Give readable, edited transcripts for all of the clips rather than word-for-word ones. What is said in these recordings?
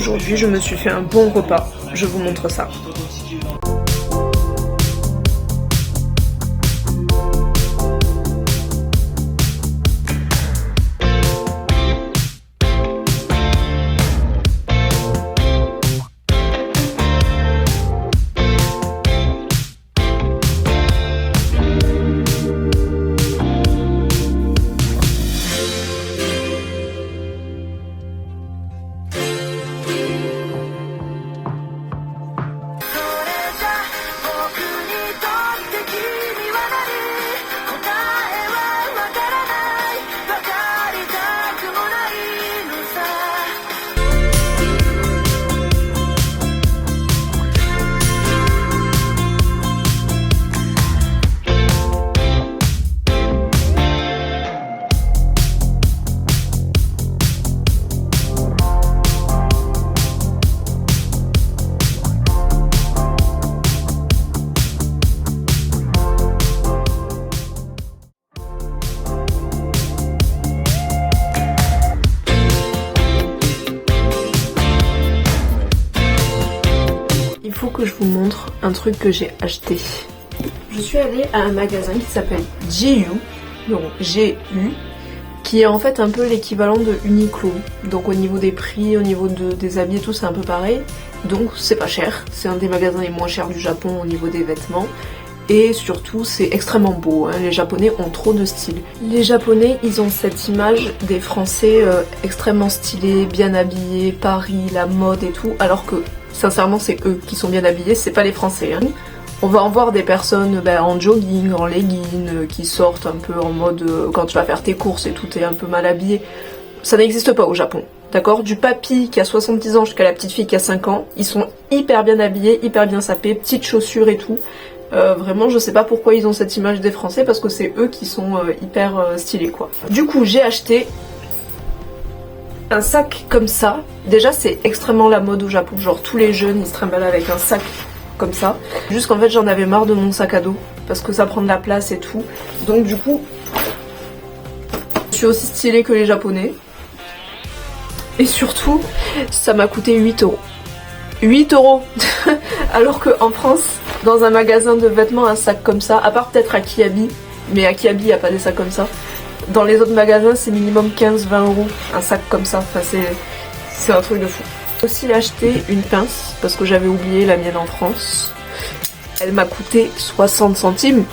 aujourd'hui je me suis fait un bon repas, je vous montre ça. Il faut que je vous montre un truc que j'ai acheté. Je suis allée à un magasin qui s'appelle GU, donc G-U, qui est en fait un peu l'équivalent de Uniqlo. Donc au niveau des prix, au niveau des habits et tout, c'est un peu pareil. Donc c'est pas cher, c'est un des magasins les moins chers du Japon au niveau des vêtements. Et surtout c'est extrêmement beau, hein. Les Japonais ont trop de style. Les Japonais ils ont cette image des Français extrêmement stylés, bien habillés, Paris, la mode et tout, alors que sincèrement c'est eux qui sont bien habillés, c'est pas les Français, hein. On va en voir des personnes en jogging, en legging, qui sortent un peu en mode quand tu vas faire tes courses et tout est un peu mal habillé. Ça n'existe pas au Japon, d'accord? Du papy qui a 70 ans jusqu'à la petite fille qui a 5 ans, ils sont hyper bien habillés, hyper bien sapés, petites chaussures et tout. Vraiment je sais pas pourquoi ils ont cette image des Français parce que c'est eux qui sont hyper stylés quoi. Du coup j'ai acheté un sac comme ça. Déjà c'est extrêmement la mode au Japon, genre tous les jeunes ils se trimballent avec un sac comme ça. Juste qu'en fait j'en avais marre de mon sac à dos parce que ça prend de la place et tout. Donc du coup je suis aussi stylée que les Japonais. Et surtout ça m'a coûté 8 euros. 8 euros. Alors qu'en France, dans un magasin de vêtements, un sac comme ça, à part peut-être à Kiabi, mais à Kiabi il n'y a pas des sacs comme ça. Dans les autres magasins c'est minimum 15-20 euros un sac comme ça, enfin c'est un truc de fou. J'ai aussi acheté une pince parce que j'avais oublié la mienne en France. Elle m'a coûté 60 centimes.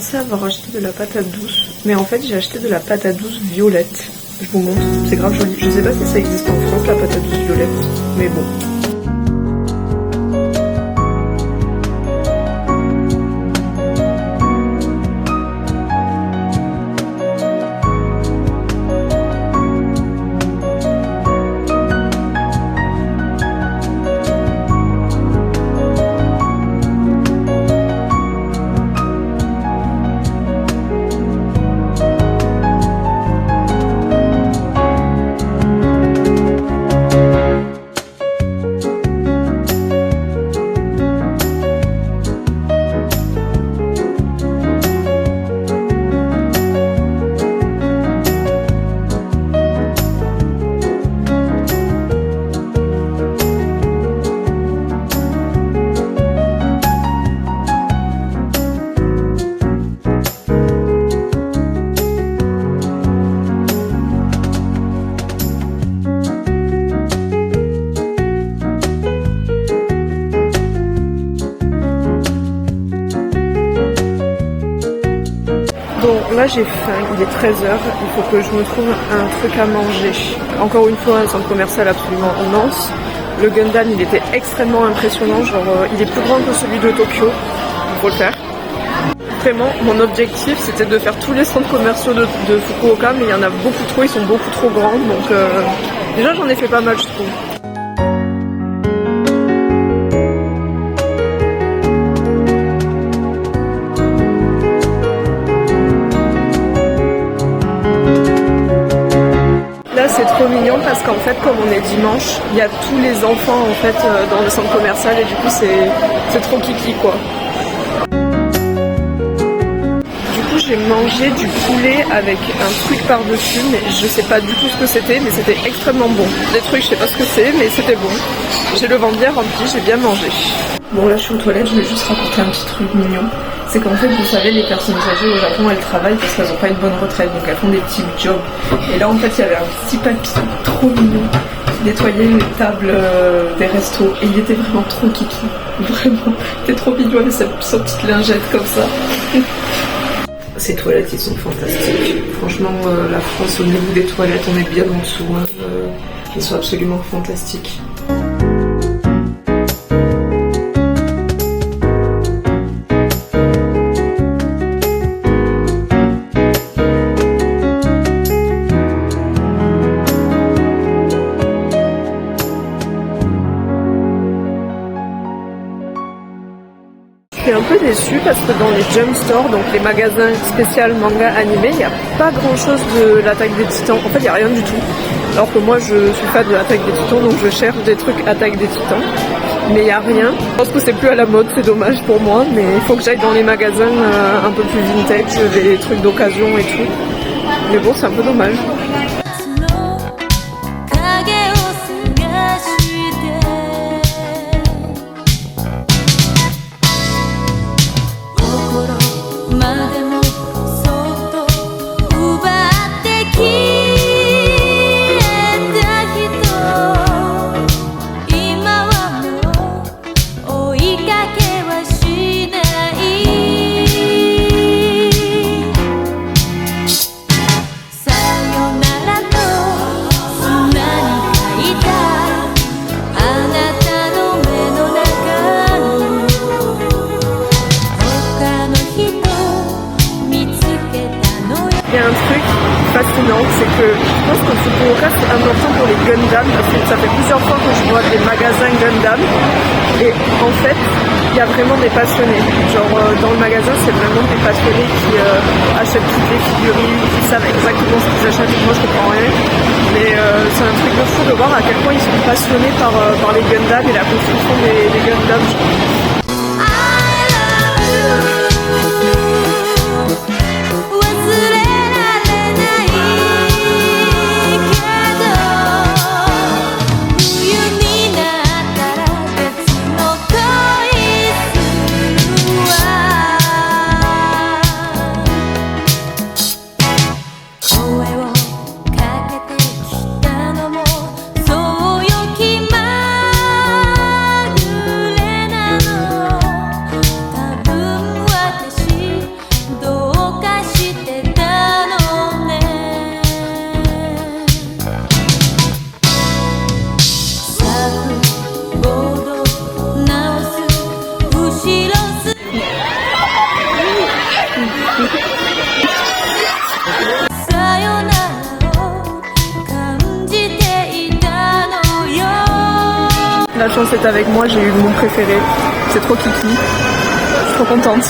censée avoir acheté de la patate douce, mais en fait j'ai acheté de la patate douce violette. Je vous montre, c'est grave joli. Je sais pas si ça existe en France la patate douce violette, mais bon. Bon, là j'ai faim, il est 13h, il faut que je me trouve un truc à manger. Encore une fois, un centre commercial absolument immense. Le Gundam, il était extrêmement impressionnant, genre il est plus grand que celui de Tokyo, il faut le faire. Vraiment, mon objectif c'était de faire tous les centres commerciaux de Fukuoka, mais il y en a beaucoup trop, ils sont beaucoup trop grands, donc déjà j'en ai fait pas mal je trouve. C'est trop mignon parce qu'en fait comme on est dimanche, il y a tous les enfants en fait dans le centre commercial et du coup c'est trop kiki quoi. Du coup j'ai mangé du poulet avec un truc par dessus mais je sais pas du tout ce que c'était mais c'était extrêmement bon. Des trucs je sais pas ce que c'est mais c'était bon. J'ai le ventre bien rempli, j'ai bien mangé. Bon là je suis aux toilettes, je vais juste raconter un petit truc mignon. C'est qu'en fait, vous savez, les personnes âgées au Japon, elles travaillent parce qu'elles n'ont pas une bonne retraite, donc elles font des petits jobs. Et là, en fait, il y avait un petit papy trop mignon qui nettoyait les tables des restos. Et il était vraiment trop kiki. Vraiment. Il était trop mignon avec sa petite lingette comme ça. Ces toilettes, ils sont fantastiques. Franchement, la France, au niveau des toilettes, on est bien en dessous. Hein. Ils sont absolument fantastiques. Je suis un peu déçue parce que dans les Jump Store, donc les magasins spéciaux manga animé, il n'y a pas grand chose de l'Attaque des Titans. En fait, il n'y a rien du tout. Alors que moi, je suis fan de l'Attaque des Titans, donc je cherche des trucs Attaque des Titans. Mais il n'y a rien. Je pense que c'est plus à la mode, c'est dommage pour moi. Mais il faut que j'aille dans les magasins un peu plus vintage, des trucs d'occasion et tout. Mais bon, c'est un peu dommage. Il y a un truc fascinant, c'est que je pense que Fukuoka c'est important pour les Gundam parce que ça fait plusieurs fois que je vois des magasins Gundam et en fait il y a vraiment des passionnés. Genre dans le magasin c'est vraiment des passionnés qui achètent toutes les figurines, qui savent exactement ce qu'ils achètent. Moi je comprends rien, mais c'est un truc de fou de voir à quel point ils sont passionnés par les Gundam et la construction des Gundam. la chance d'être avec moi, j'ai eu mon préféré. C'est trop kiki. Je suis trop contente.